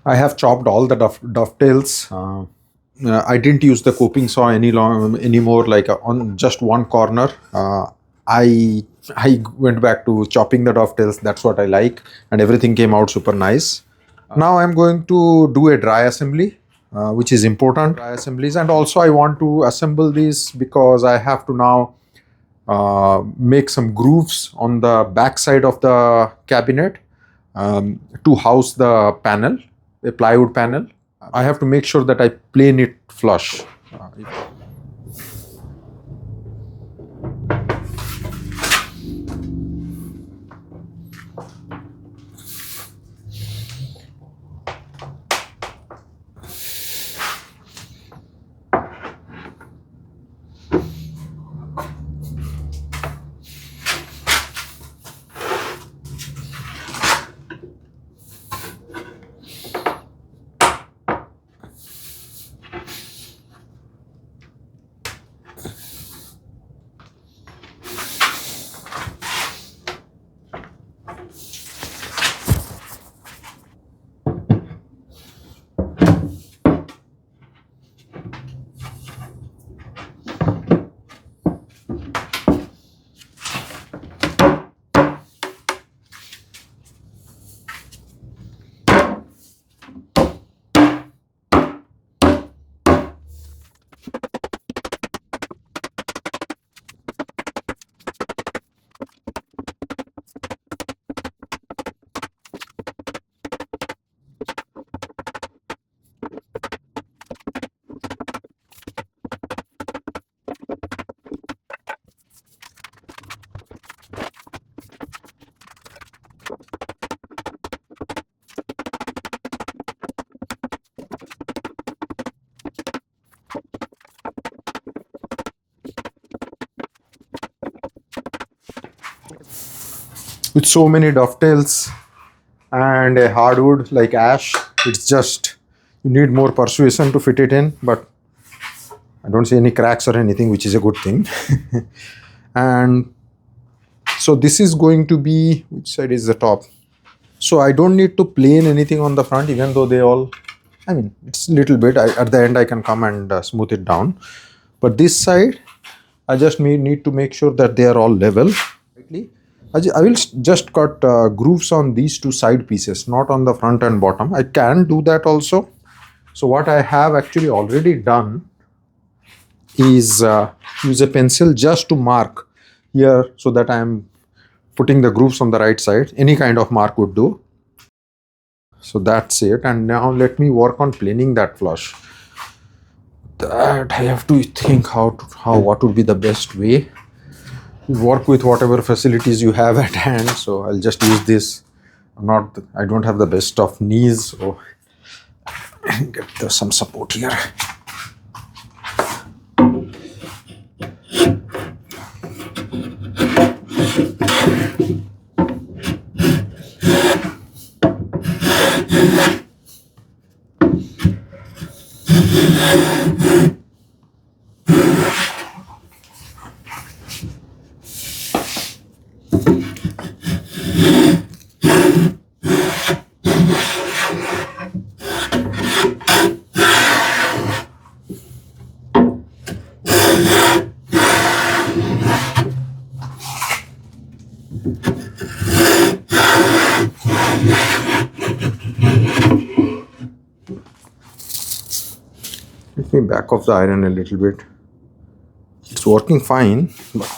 I have chopped all the dovetails. I didn't use the coping saw anymore. Like on just one corner, I I went back to chopping the dovetails. That's what I like, and everything came out super nice. Now I'm going to do a dry assembly, which is important. Dry assemblies, and also I want to assemble these because I have to now make some grooves on the back side of the cabinet to house the panel, a plywood panel. I have to make sure that I plane it flush. With so many dovetails and a hardwood like ash, it's just you need more persuasion to fit it in, but I don't see any cracks or anything, which is a good thing. And so this is going to be, which side is the top? So I don't need to plane anything on the front, even though they all, I mean, it's a little bit. At the end, I can come and smooth it down. But this side, I just need to make sure that they are all level. I will just cut grooves on these two side pieces, not on the front and bottom. I can do that also. So what I have actually already done is use a pencil just to mark here so that I am putting the grooves on the right side. Any kind of mark would do. So that's it. And now let me work on planing that flush. That I have to think what would be the best way. Work with whatever facilities you have at hand. So I'll just use this. I don't have the best of knees, so get some support here. Let me back off the iron a little bit. It's working fine, but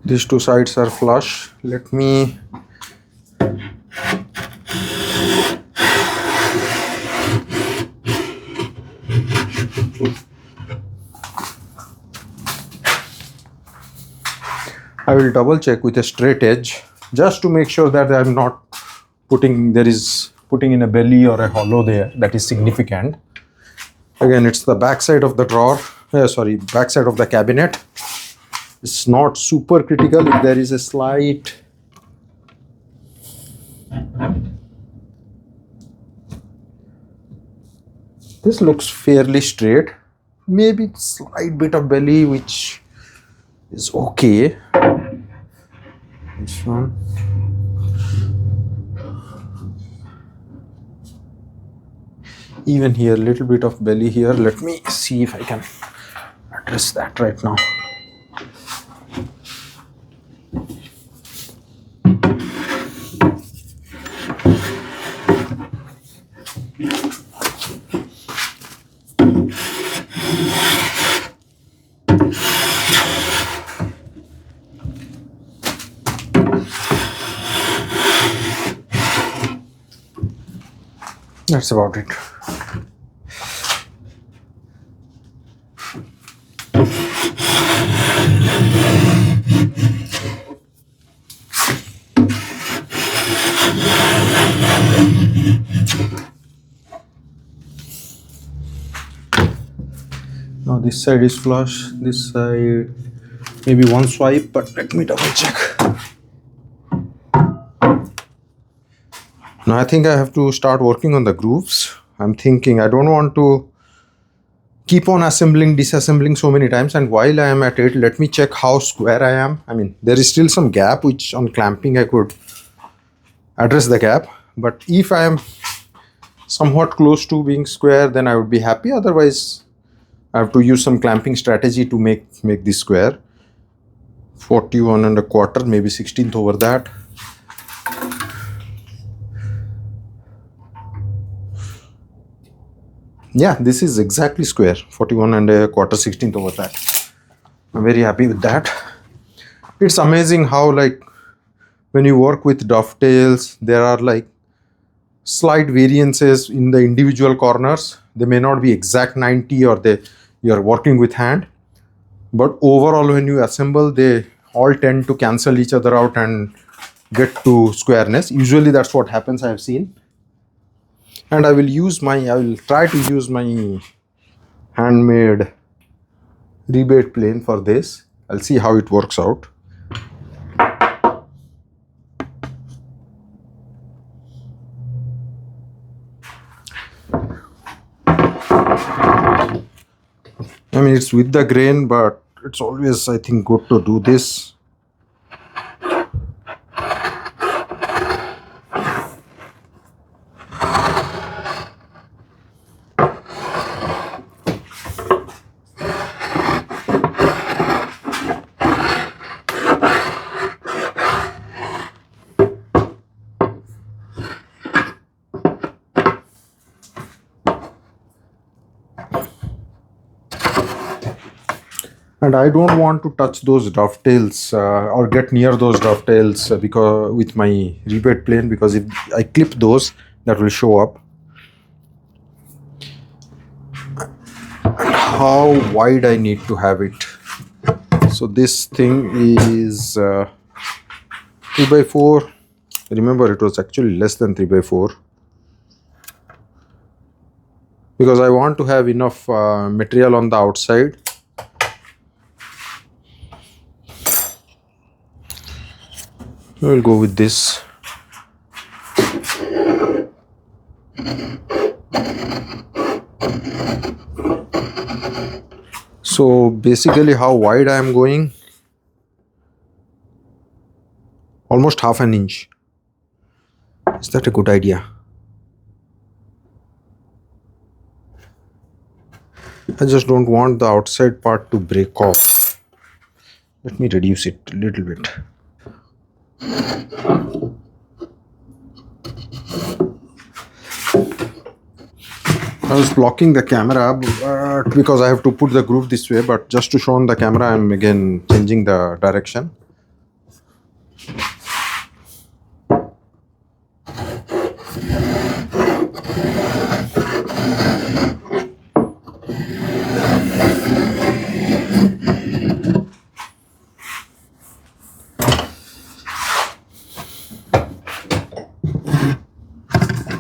these two sides are flush. Let me I will double check with a straight edge just to make sure that I'm not putting in a belly or a hollow there that is significant. Again, it's the back side of the drawer, back side of the cabinet. It's not super critical. If there is a slight this looks fairly straight, maybe slight bit of belly which is okay. This one. Even here, little bit of belly here. Let me see if I can address that right now. That's about it. Now this side is flush, this side maybe one swipe, but let me double check. Now I think I have to start working on the grooves. I'm thinking I don't want to keep on assembling, disassembling so many times, and while I am at it, let me check how square I am. I mean, there is still some gap which on clamping I could address the gap, but if I am somewhat close to being square, then I would be happy. Otherwise I have to use some clamping strategy to make this square. 41 and a quarter, maybe 16th over that. Yeah, this is exactly square, 41 and a quarter, 16th over that. I'm very happy with that. It's amazing how, like, when you work with dovetails, there are like slight variances in the individual corners. They may not be exact 90, or you're working with hand, but overall when you assemble, they all tend to cancel each other out and get to squareness. Usually that's what happens, I have seen. And I will try to use my handmade rebate plane for this. I'll see how it works out. I mean, it's with the grain, but it's always, I think, good to do this. And I don't want to touch those dovetails or get near those dovetails because with my rebate plane, because if I clip those, that will show up. And how wide I need to have it. So this thing is 3x4. Remember, it was actually less than 3x4. Because I want to have enough material on the outside. We'll go with this. So basically, how wide I am going? Almost half an inch. Is that a good idea? I just don't want the outside part to break off. Let me reduce it a little bit. I was blocking the camera because I have to put the groove this way, but just to show on the camera, I'm again changing the direction.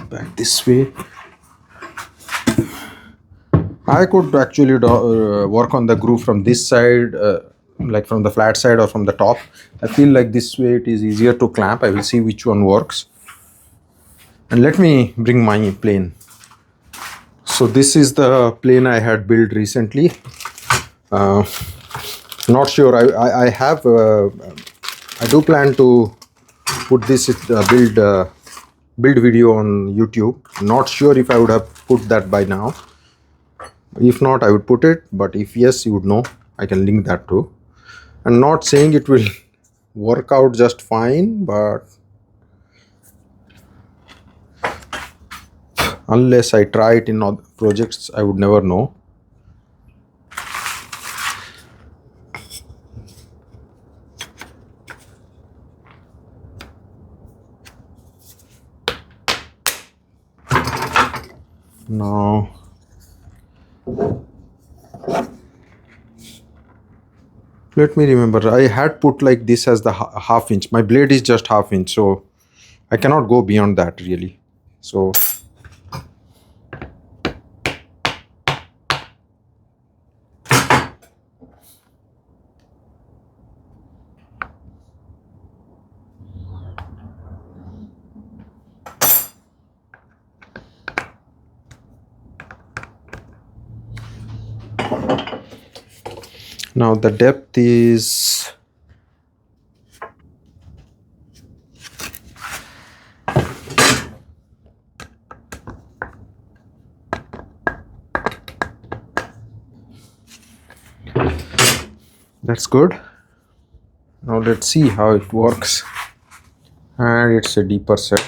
Back this way. I could actually work on the groove from this side, like from the flat side or from the top. I feel like this way it is easier to clamp. I will see which one works. And let me bring my plane. So this is the plane I had built recently. Not sure. I have. I do plan to put this build video on YouTube. Not sure if I would have put that by now. If not, I would put it. But if yes, you would know. I can link that too. I'm not saying it will work out just fine, but unless I try it in other projects, I would never know. Now, let me remember. I had put like this as the half inch. My blade is just half inch, so I cannot go beyond that really. So now the depth is that's good. Now let's see how it works. And it's a deeper set.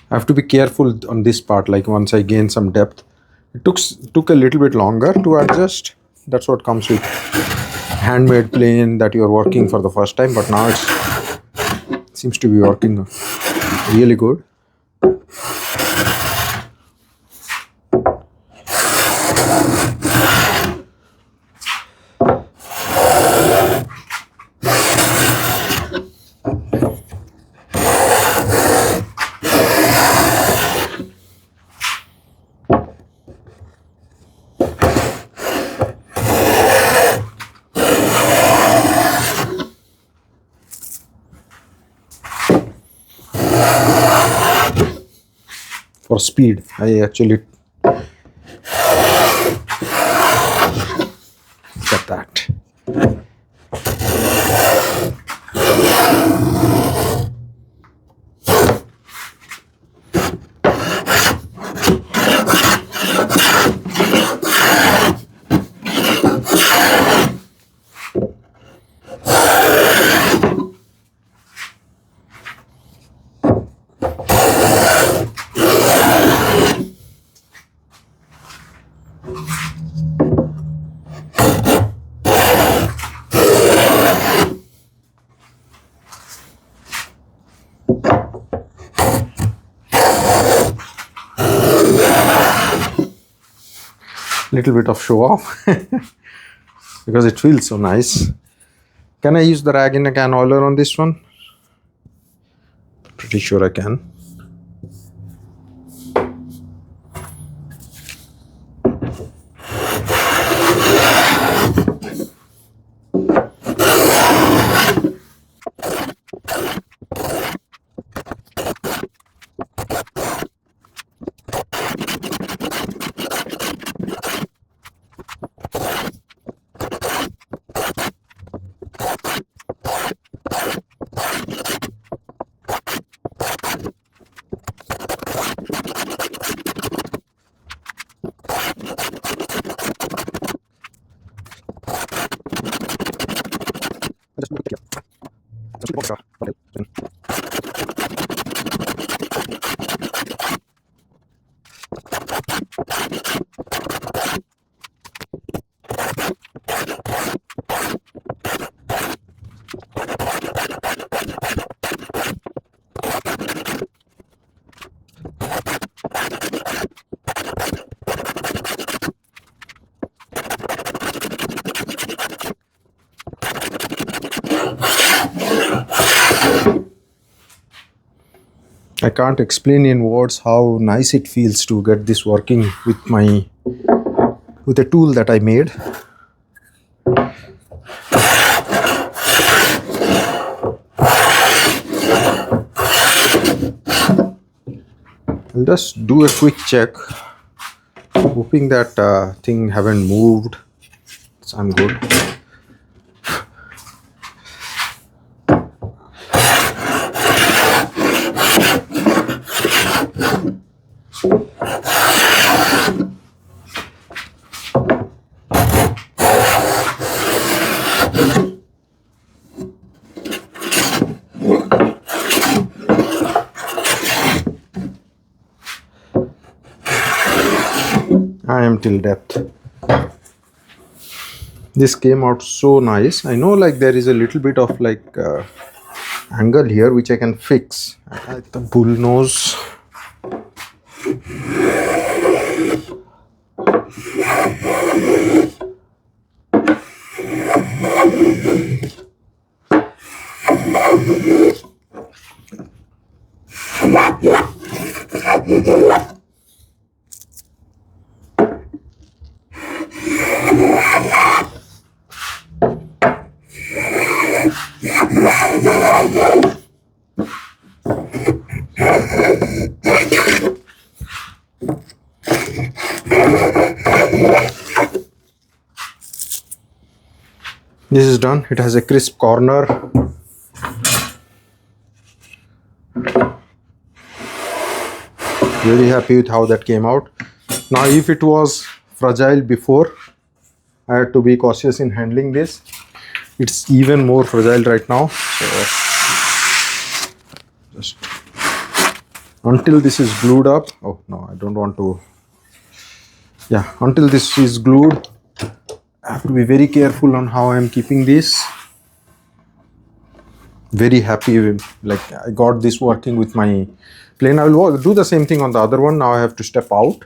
I have to be careful on this part. Like once I gain some depth, it took a little bit longer to adjust. That's what comes with handmade plane that you're working for the first time, but now it seems to be working really good. For speed, I actually get that. Little bit of show off because it feels so nice. Can I use the rag in a can oiler on this one? Pretty sure I can. can't explain in words how nice it feels to get this working with a tool that I made. I'll just do a quick check, hoping that thing haven't moved. So I'm good. I am till depth. This came out so nice. I know like there is a little bit of like angle here which I can fix. I like the bull nose. This is done. It has a crisp corner. Very happy with how that came out. Now if it was fragile before, I had to be cautious in handling this. It's even more fragile right now. So just until this is glued up. Oh no, I don't want to. Yeah, until this is glued, I have to be very careful on how I'm keeping this. Very happy with, like, I got this working with my plane. I will do the same thing on the other one. Now I have to step out.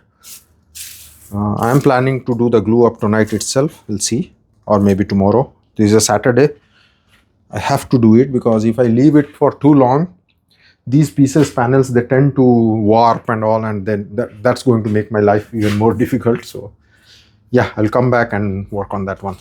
I am planning to do the glue up tonight itself. We'll see, or maybe tomorrow. This is a Saturday. I have to do it because if I leave it for too long, these panels, they tend to warp and all, and then that's going to make my life even more difficult. So yeah, I'll come back and work on that one.